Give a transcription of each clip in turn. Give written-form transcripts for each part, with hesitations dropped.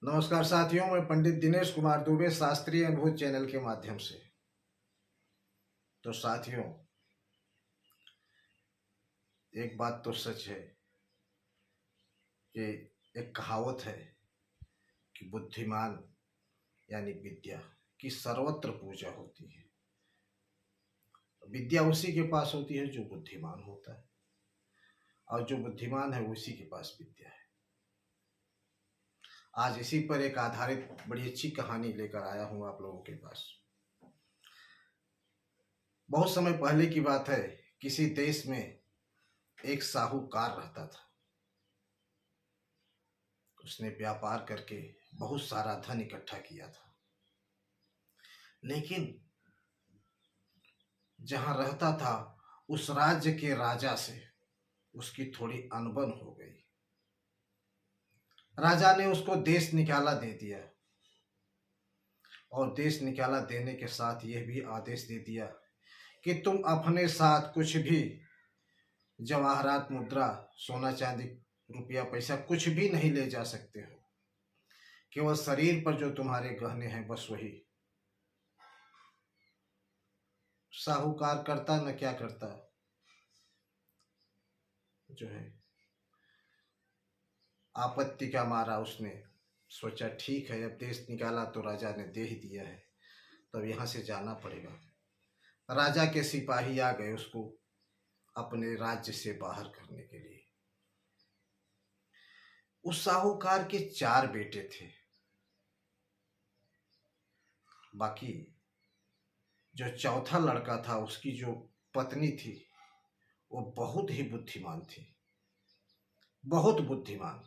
नमस्कार साथियों, मैं पंडित दिनेश कुमार दुबे शास्त्रीय अनुभूत चैनल के माध्यम से। तो साथियों, एक बात तो सच है कि एक कहावत है कि बुद्धिमान यानी विद्या की सर्वत्र पूजा होती है। विद्या उसी के पास होती है जो बुद्धिमान होता है, और जो बुद्धिमान है उसी के पास विद्या है। आज इसी पर एक आधारित बड़ी अच्छी कहानी लेकर आया हूँ आप लोगों के पास। बहुत समय पहले की बात है, किसी देश में एक साहूकार रहता था। उसने व्यापार करके बहुत सारा धन इकट्ठा किया था, लेकिन जहां रहता था उस राज्य के राजा से उसकी थोड़ी अनबन हो गई। राजा ने उसको देश निकाला दे दिया, और देश निकाला देने के साथ यह भी आदेश दे दिया कि तुम अपने साथ कुछ भी जवाहरात, मुद्रा, सोना चांदी, रुपया पैसा कुछ भी नहीं ले जा सकते हो। केवल शरीर पर जो तुम्हारे गहने हैं बस वही। साहूकार करता न क्या करता, जो है आपत्ति का मारा उसने सोचा ठीक है, अब देश निकाला तो राजा ने दे ही दिया है, तब यहाँ से जाना पड़ेगा। राजा के सिपाही आ गए उसको अपने राज्य से बाहर करने के लिए। उस साहूकार के 4 बेटे थे, बाकी जो चौथा लड़का था उसकी जो पत्नी थी वो बहुत ही बुद्धिमान थी, बहुत बुद्धिमान।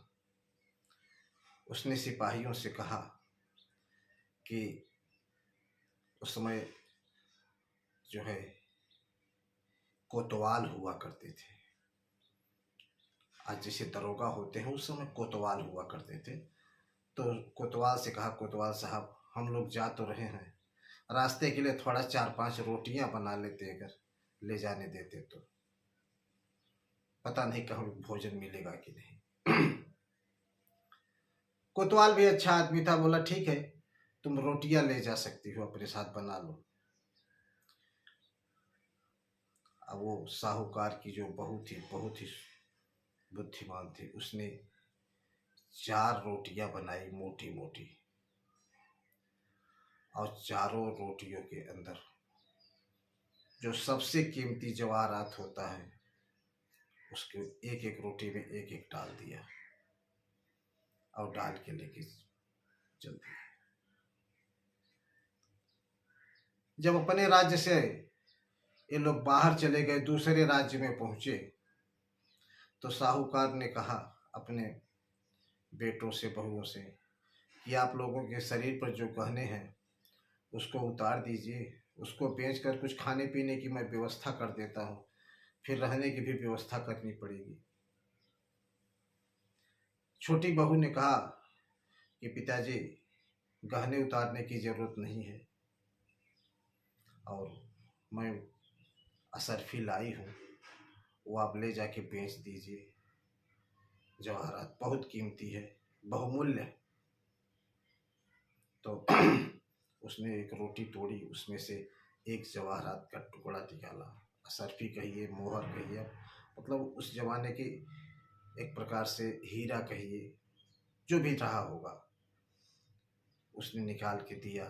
उसने सिपाहियों से कहा कि उस समय जो है कोतवाल हुआ करते थे। आज जैसे दरोगा होते हैं, उस समय कोतवाल हुआ करते थे। तो कोतवाल से कहा, कोतवाल साहब हम लोग जा तो रहे हैं, रास्ते के लिए थोड़ा 4-5 रोटियां बना लेते, अगर ले जाने देते तो पता नहीं कहीं भोजन मिलेगा कि नहीं। कोतवाल भी अच्छा आदमी था, बोला ठीक है, तुम रोटियां ले जा सकती हो, अपने साथ बना लो। अब वो साहूकार की जो बहुत ही बुद्धिमान थी, उसने 4 रोटियां बनाई मोटी मोटी, और चारों रोटियों के अंदर जो सबसे कीमती जवाहरात होता है उसके एक एक रोटी में एक एक डाल दिया, और डाल के लेके चल दिया। जब अपने राज्य से ये लोग बाहर चले गए, दूसरे राज्य में पहुंचे, तो साहूकार ने कहा अपने बेटों से, बहुओं से कि आप लोगों के शरीर पर जो गहने हैं उसको उतार दीजिए, उसको बेचकर कुछ खाने पीने की मैं व्यवस्था कर देता हूँ, फिर रहने की भी व्यवस्था करनी पड़ेगी। छोटी बहू ने कहा कि पिताजी, गहने उतारने की जरूरत नहीं है, और मैं असरफी लाई हूँ, वो आप ले जाके बेच दीजिए, जवाहरात बहुत कीमती है, बहुमूल्य। तो उसने एक रोटी तोड़ी, उसमें से एक जवाहरात का टुकड़ा निकाला, असरफी कहिए, मोहर कहिए, मतलब उस जमाने के एक प्रकार से हीरा कहिए, जो भी रहा होगा, उसने निकाल के दिया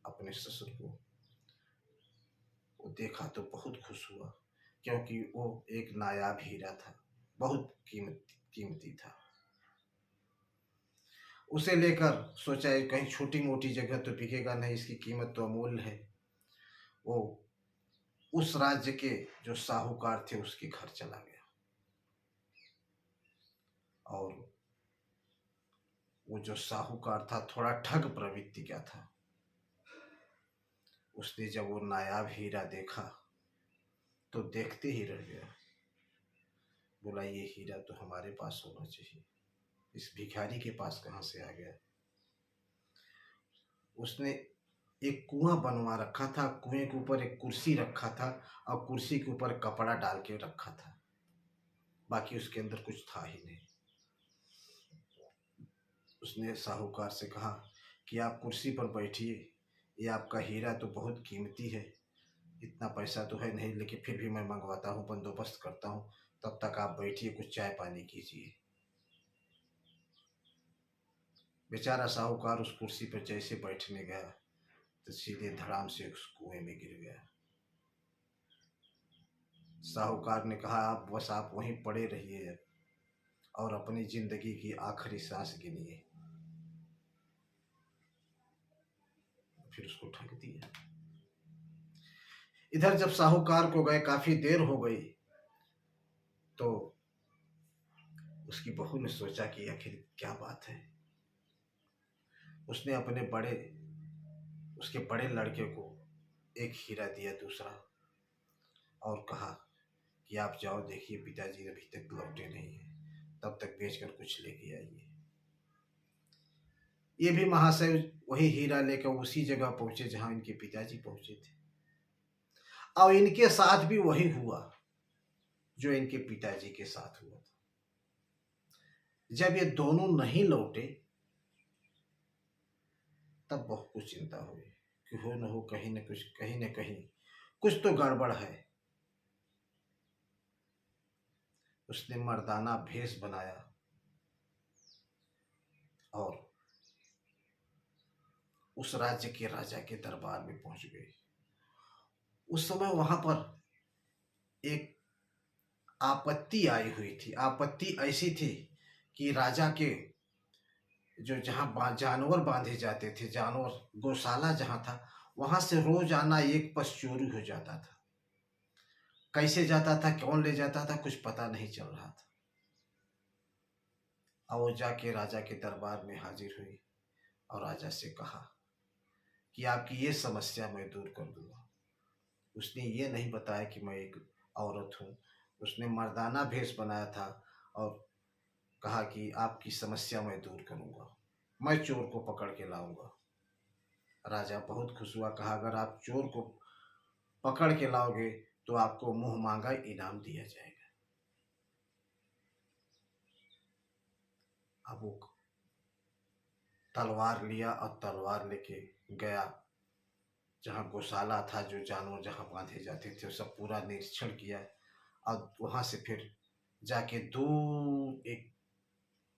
अपने ससुर को। वो देखा तो बहुत खुश हुआ, क्योंकि वो एक नायाब हीरा था, बहुत कीमती था। उसे लेकर सोचा कहीं छोटी मोटी जगह तो बिकेगा नहीं, इसकी कीमत तो अमूल्य है। वो उस राज्य के जो साहूकार थे उसके घर चला गया, और वो जो साहूकार था थोड़ा ठग प्रवृत्ति का था। उसने जब वो नायाब हीरा देखा तो देखते ही रह गया, बोला ये हीरा तो हमारे पास होना चाहिए, इस भिखारी के पास कहाँ से आ गया। उसने एक कुआं बनवा रखा था, कुएं के ऊपर एक कुर्सी रखा था, और कुर्सी के ऊपर कपड़ा डाल के रखा था, बाकी उसके अंदर कुछ था ही नहीं। उसने साहूकार से कहा कि आप कुर्सी पर बैठिए, ये आपका हीरा तो बहुत कीमती है, इतना पैसा तो है नहीं, लेकिन फिर भी मैं मंगवाता हूँ, बंदोबस्त करता हूँ, तब तक आप बैठिए, कुछ चाय पानी कीजिए। बेचारा साहूकार उस कुर्सी पर जैसे बैठने गया तो सीधे धड़ाम से उस कुएं में गिर गया। साहूकार ने कहा आप बस आप वहीं पड़े रहिए और अपनी जिंदगी की आखिरी सांस गिनिए। फिर उसको ढक दिया। इधर जब साहूकार को गए काफी देर हो गई तो उसकी बहू ने सोचा कि आखिर क्या बात है। उसने अपने उसके बड़े लड़के को एक हीरा दिया, दूसरा, और कहा कि आप जाओ देखिए पिताजी अभी तक लौटे नहीं हैं, तब तक बेचकर कुछ लेके आइए। ये भी महाशय वही हीरा लेकर उसी जगह पहुंचे जहां इनके पिताजी पहुंचे थे, और इनके साथ भी वही हुआ जो इनके पिताजी के साथ हुआ था। जब ये दोनों नहीं लौटे तब बहुत कुछ चिंता हुई कि हो न हो कहीं न कहीं कुछ तो गड़बड़ है। उसने मर्दाना भेष बनाया और उस राज्य के राजा के दरबार में पहुंच गई। उस समय वहां पर एक आपत्ति आई हुई थी। आपत्ति ऐसी थी कि राजा के जो जहां जानवर बांधे जाते थे, जानवर गौशाला जहां था, वहां से रोजाना एक पशु चोरी हो जाता था। कैसे जाता था, कौन ले जाता था, कुछ पता नहीं चल रहा था। और वो जाके राजा के दरबार में हाजिर हुई और राजा से कहा कि आपकी ये समस्या मैं दूर कर दूंगा। उसने ये नहीं बताया कि मैं एक औरत हूँ। उसने मर्दाना भेष बनाया था और कहा कि आपकी समस्या मैं दूर करूंगा, मैं चोर को पकड़ के लाऊंगा। राजा बहुत खुश हुआ, कहा अगर आप चोर को पकड़ के लाओगे तो आपको मुंह मांगा इनाम दिया जाएगा। अब वो तलवार लिया और तलवार लेके गया जहाँ गौशाला था, जो जानवर जहाँ बांधे जाते थे, सब पूरा निरीक्षण किया और वहां से फिर जाके दूर एक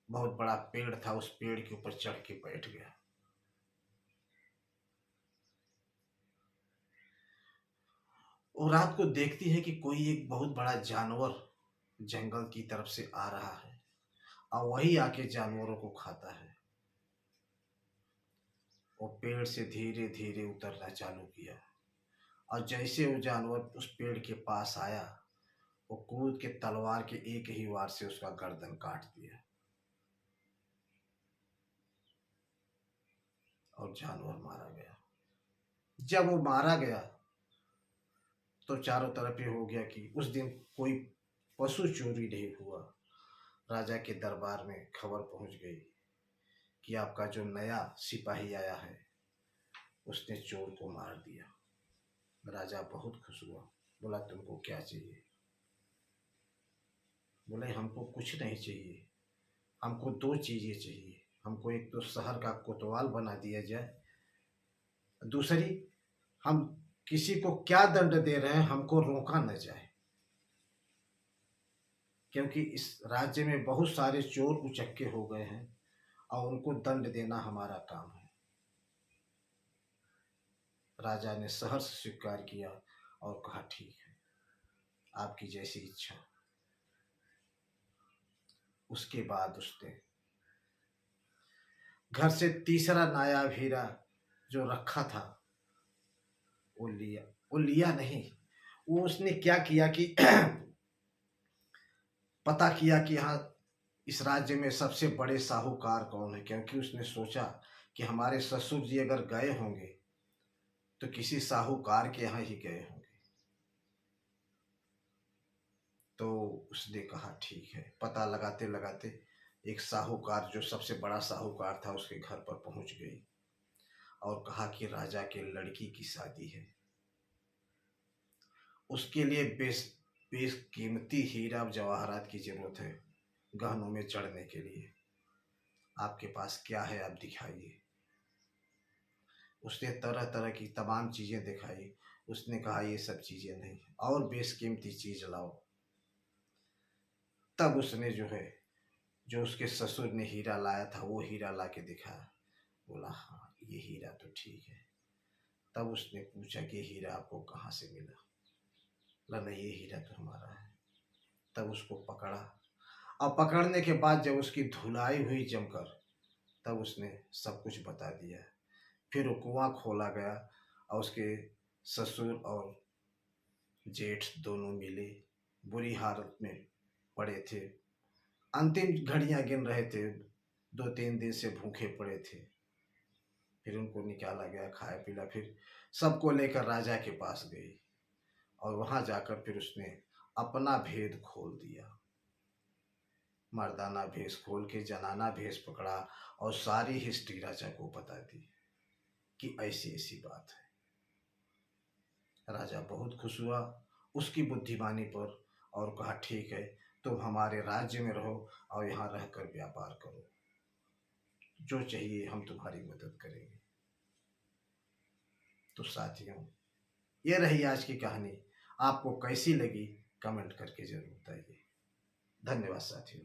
बहुत बड़ा पेड़ था, उस पेड़ के ऊपर चढ़ के बैठ गया। और रात को देखती है कि कोई एक बहुत बड़ा जानवर जंगल की तरफ से आ रहा है और वही आके जानवरों को खाता है। वो पेड़ से धीरे धीरे उतरना चालू किया और जैसे वो जानवर उस पेड़ के पास आया, वो कूद के तलवार के एक ही वार से उसका गर्दन काट दिया और जानवर मारा गया। जब वो मारा गया तो चारों तरफ ये हो गया कि उस दिन कोई पशु चोरी नहीं हुआ। राजा के दरबार में खबर पहुंच गई कि आपका जो नया सिपाही आया है उसने चोर को मार दिया। राजा बहुत खुश हुआ, बोला तुमको क्या चाहिए? बोले हमको कुछ नहीं चाहिए, हमको दो चीजें चाहिए। हमको एक तो शहर का कोतवाल बना दिया जाए, दूसरी हम किसी को क्या दंड दे रहे हैं हमको रोका न जाए, क्योंकि इस राज्य में बहुत सारे चोर उचक्के हो गए हैं और उनको दंड देना हमारा काम है। राजा ने सहर्ष स्वीकार किया और कहा ठीक है, आपकी जैसी इच्छा। उसके बाद उसने घर से तीसरा नायाब हीरा जो रखा था वो लिया। वो लिया नहीं, वो उसने क्या किया कि पता किया कि हाँ इस राज्य में सबसे बड़े साहूकार कौन है, क्योंकि उसने सोचा कि हमारे ससुर जी अगर गए होंगे तो किसी साहूकार के यहाँ ही गए होंगे। तो उसने कहा ठीक है। पता लगाते लगाते एक साहूकार, जो सबसे बड़ा साहूकार था, उसके घर पर पहुंच गई और कहा कि राजा के लड़की की शादी है, उसके लिए बेशकीमती हीरा जवाहरात की जरूरत है गहनों में चढ़ने के लिए। आपके पास क्या है, आप दिखाइए। उसने तरह तरह की तमाम चीज़ें दिखाई। उसने कहा ये सब चीज़ें नहीं, और बेशकीमती चीज़ लाओ। तब उसने जो है, जो उसके ससुर ने हीरा लाया था वो हीरा ला के दिखाया। बोला हाँ ये हीरा तो ठीक है। तब उसने पूछा कि हीरा आपको कहाँ से मिला? बोला नहीं ये हीरा तो हमारा है। तब उसको पकड़ा, और पकड़ने के बाद जब उसकी धुलाई हुई जमकर, तब उसने सब कुछ बता दिया। फिर वो कुआं खोला गया और उसके ससुर और जेठ दोनों मिले, बुरी हालत में पड़े थे, अंतिम घड़ियां गिन रहे थे, 2-3 दिन से भूखे पड़े थे। फिर उनको निकाला गया, खाया पिला, फिर सबको लेकर राजा के पास गई, और वहां जाकर फिर उसने अपना भेद खोल दिया। मर्दाना भेष खोल के जनाना भेष पकड़ा, और सारी हिस्ट्री राजा को बता दी कि ऐसी ऐसी बात है। राजा बहुत खुश हुआ उसकी बुद्धिमानी पर, और कहा ठीक है, तुम हमारे राज्य में रहो और यहाँ रहकर व्यापार करो, जो चाहिए हम तुम्हारी मदद करेंगे। तो साथियों, ये रही आज की कहानी। आपको कैसी लगी कमेंट करके जरूर बताइए। धन्यवाद साथियों।